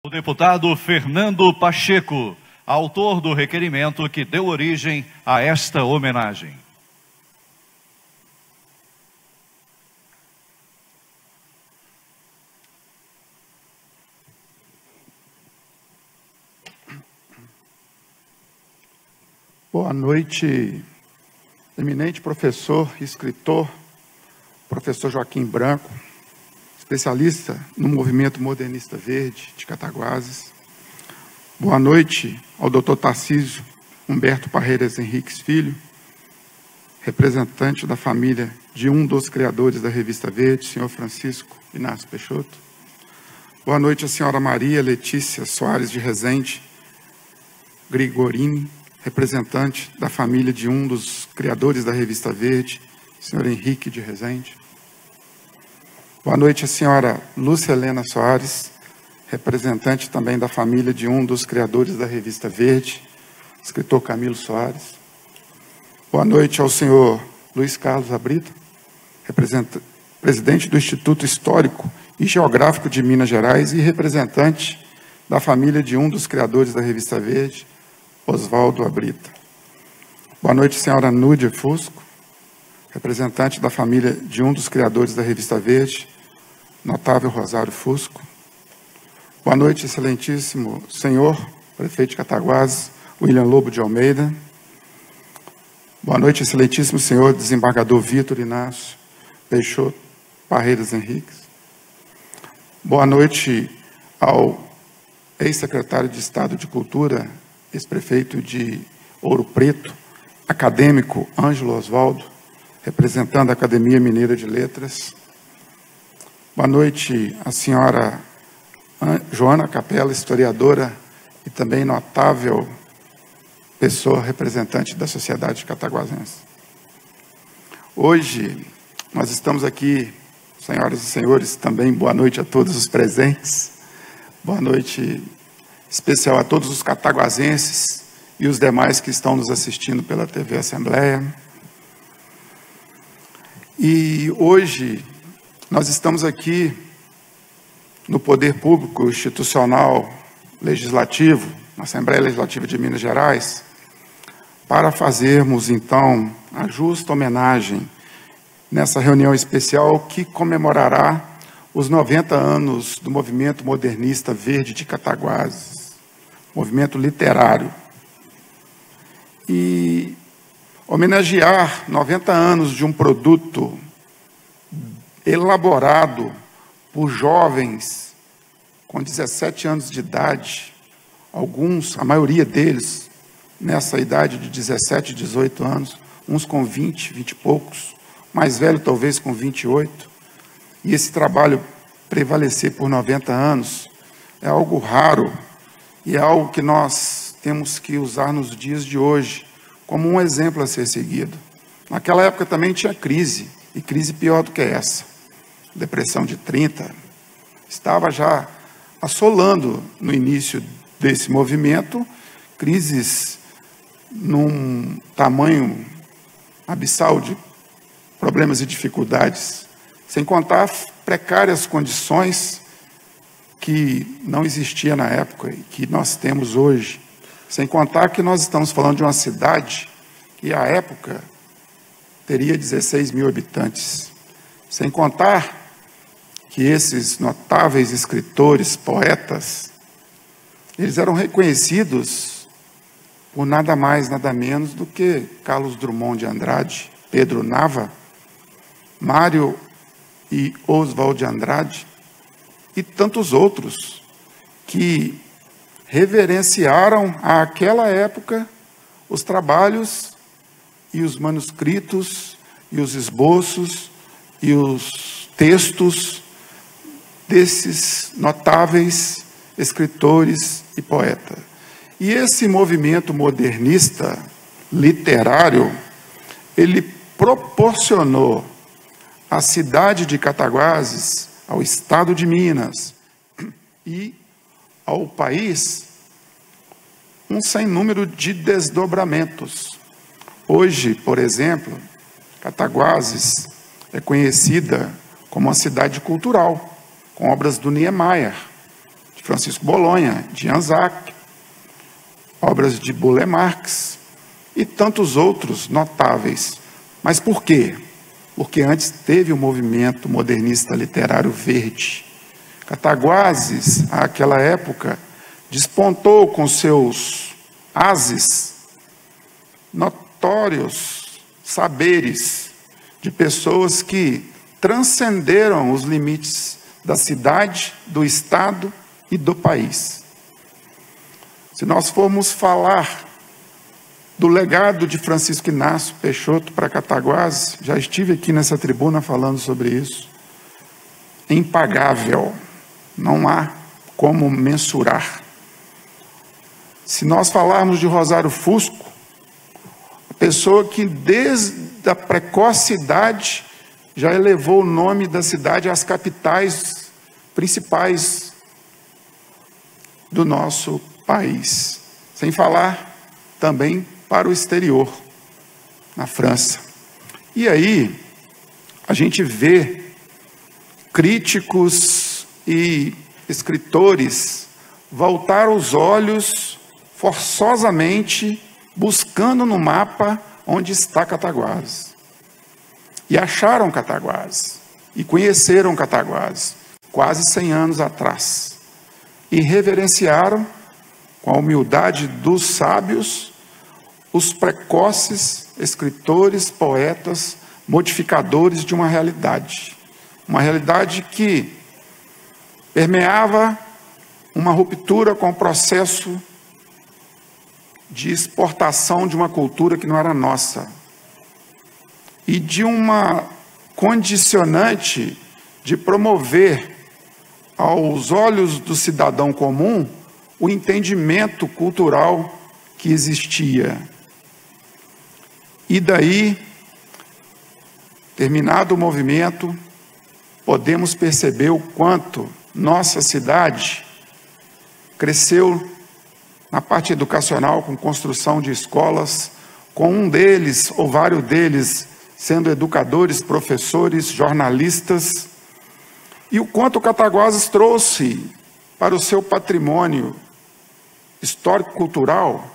O deputado Fernando Pacheco, autor do requerimento que deu origem a esta homenagem. Boa noite, eminente professor e escritor, professor Joaquim Branco, especialista no movimento modernista verde de Cataguases. Boa noite ao doutor Tarcísio Humberto Parreiras Henriques Filho, representante da família de um dos criadores da Revista Verde, senhor Francisco Inácio Peixoto. Boa noite à senhora Maria Letícia Soares de Rezende Grigorini, representante da família de um dos criadores da Revista Verde, senhor Henrique de Rezende. Boa noite à senhora Lúcia Helena Soares, representante também da família de um dos criadores da Revista Verde, escritor Camilo Soares. Boa noite ao senhor Luiz Carlos Abrita, presidente do Instituto Histórico e Geográfico de Minas Gerais e representante da família de um dos criadores da Revista Verde, Oswaldo Abrita. Boa noite, senhora Núdia Fusco, representante da família de um dos criadores da Revista Verde, notável Rosário Fusco. Boa noite, excelentíssimo senhor prefeito de Cataguases, William Lobo de Almeida. Boa noite, excelentíssimo senhor desembargador Vitor Inácio Peixoto Parreiras Henriques. Boa noite ao ex-secretário de Estado de Cultura, ex-prefeito de Ouro Preto, acadêmico Ângelo Osvaldo, representando a Academia Mineira de Letras. Boa noite à senhora Joana Capela, historiadora e também notável pessoa representante da sociedade cataguasense. Hoje, nós estamos aqui, senhoras e senhores, também boa noite a todos os presentes, boa noite especial a todos os cataguasenses e os demais que estão nos assistindo pela TV Assembleia. E hoje nós estamos aqui no Poder Público Institucional Legislativo, na Assembleia Legislativa de Minas Gerais, para fazermos, então, a justa homenagem nessa reunião especial que comemorará os 90 anos do movimento modernista verde de Cataguases, movimento literário. E homenagear 90 anos de um produto elaborado por jovens com 17 anos de idade, alguns, a maioria deles, nessa idade de 17, 18 anos, uns com 20, 20 e poucos, mais velho talvez com 28, e esse trabalho prevalecer por 90 anos é algo raro e é algo que nós temos que usar nos dias de hoje como um exemplo a ser seguido. Naquela época também tinha crise, e crise pior do que essa. Depressão de 30 estava já assolando no início desse movimento, crises num tamanho abissal de problemas e dificuldades, sem contar precárias condições que não existia na época e que nós temos hoje, sem contar que nós estamos falando de uma cidade que à época teria 16 mil habitantes, sem contar que esses notáveis escritores, poetas, eles eram reconhecidos por nada mais, nada menos do que Carlos Drummond de Andrade, Pedro Nava, Mário e Oswald de Andrade e tantos outros que reverenciaram àquela época os trabalhos e os manuscritos e os esboços e os textos desses notáveis escritores e poetas. E esse movimento modernista literário, ele proporcionou à cidade de Cataguases, ao estado de Minas e ao país um sem número de desdobramentos. Hoje, por exemplo, Cataguases é conhecida como uma cidade cultural, com obras do Niemeyer, Francisco Bolonha, de Anzac, obras de Burle Marx e tantos outros notáveis. Mas por quê? Porque antes teve o movimento modernista literário verde. Cataguases, àquela época, despontou com seus ases notórios saberes de pessoas que transcenderam os limites da cidade, do estado e do país. Se nós formos falar do legado de Francisco Inácio Peixoto para Cataguases, já estive aqui nessa tribuna falando sobre isso, é impagável, não há como mensurar. Se nós falarmos de Rosário Fusco, a pessoa que desde a precoce idade já elevou o nome da cidade às capitais principais do nosso país, sem falar também para o exterior, na França. E aí, a gente vê críticos e escritores voltar os olhos forçosamente buscando no mapa onde está Cataguases. E acharam Cataguases, e conheceram Cataguases, quase 100 anos atrás. E reverenciaram, com a humildade dos sábios, os precoces escritores, poetas, modificadores de uma realidade que permeava uma ruptura com o processo de exportação de uma cultura que não era nossa, e de uma condicionante de promover aos olhos do cidadão comum o entendimento cultural que existia. E daí, terminado o movimento, podemos perceber o quanto nossa cidade cresceu na parte educacional, com construção de escolas, com um deles, ou vários deles, sendo educadores, professores, jornalistas, e o quanto Cataguases trouxe para o seu patrimônio histórico-cultural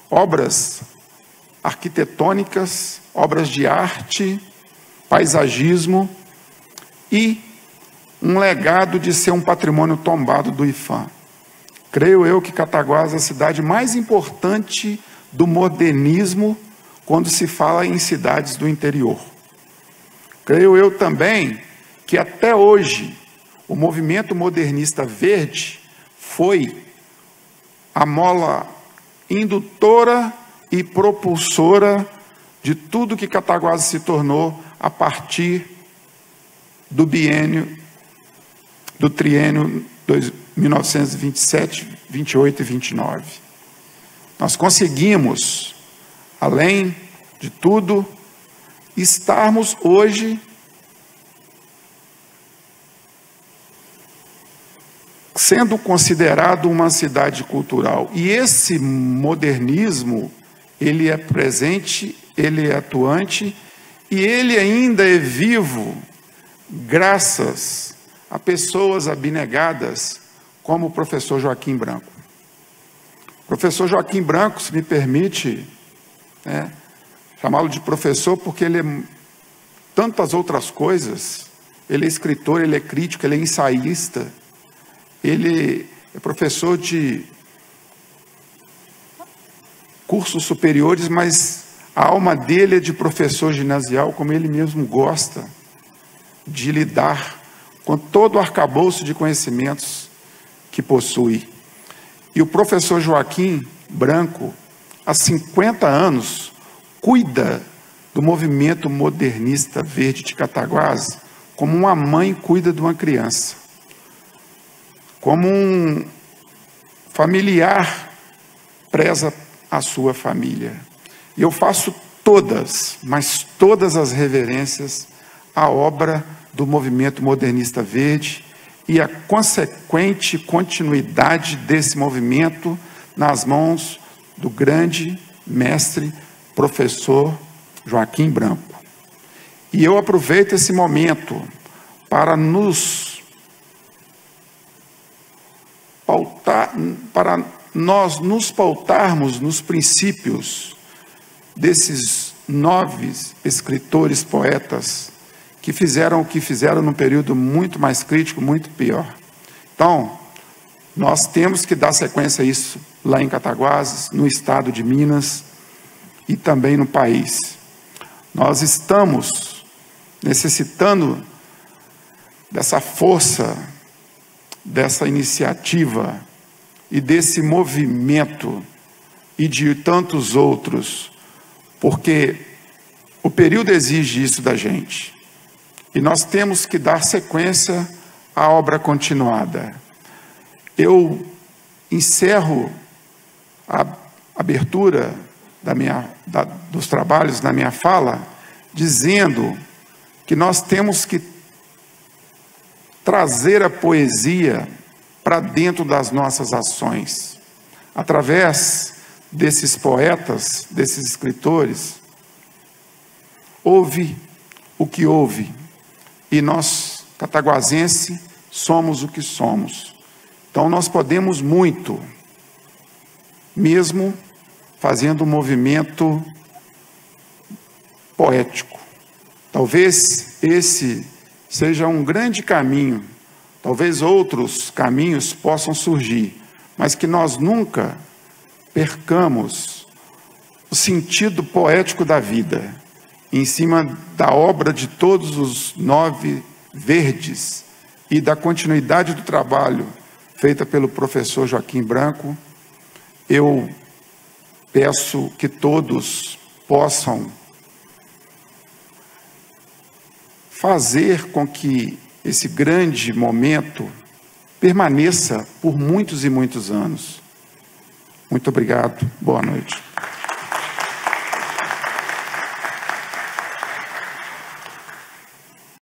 obras arquitetônicas, obras de arte, paisagismo e um legado de ser um patrimônio tombado do IPHAN. Creio eu que Cataguases é a cidade mais importante do modernismo quando se fala em cidades do interior. Creio eu também que até hoje o movimento modernista verde foi a mola indutora e propulsora de tudo que Cataguases se tornou a partir do triênio 1927, 28 e 29. Nós conseguimos, além de tudo, estarmos hoje sendo considerado uma cidade cultural. E esse modernismo, ele é presente, ele é atuante, e ele ainda é vivo, graças a pessoas abnegadas, como o professor Joaquim Branco. O professor Joaquim Branco, se me permite, chamá-lo de professor, porque ele é tantas outras coisas. Ele é escritor, ele é crítico, ele é ensaísta, ele é professor de cursos superiores, mas a alma dele é de professor ginasial, como ele mesmo gosta de lidar com todo o arcabouço de conhecimentos que possui. E o professor Joaquim Branco, há 50 anos, cuida do movimento modernista verde de Cataguases como uma mãe cuida de uma criança, como um familiar preza a sua família. E eu faço todas, mas todas as reverências à obra do movimento modernista verde e a consequente continuidade desse movimento nas mãos do grande mestre, professor Joaquim Branco. E eu aproveito esse momento para nos nós nos pautarmos nos princípios desses 9 escritores, poetas, que fizeram o que fizeram num período muito mais crítico, muito pior. Então, nós temos que dar sequência a isso lá em Cataguases, no estado de Minas e também no país. Nós estamos necessitando dessa força, dessa iniciativa e desse movimento e de tantos outros, porque o período exige isso da gente. E nós temos que dar sequência à obra continuada. Eu encerro a abertura dos trabalhos na minha fala, dizendo que nós temos que trazer a poesia para dentro das nossas ações. Através desses poetas, desses escritores, houve o que houve. E nós, cataguasenses, somos o que somos. Então nós podemos muito, mesmo fazendo um movimento poético. Talvez esse seja um grande caminho, talvez outros caminhos possam surgir, mas que nós nunca percamos o sentido poético da vida, em cima da obra de todos os 9 verdes e da continuidade do trabalho feita pelo professor Joaquim Branco. Eu peço que todos possam fazer com que esse grande momento permaneça por muitos e muitos anos. Muito obrigado. Boa noite.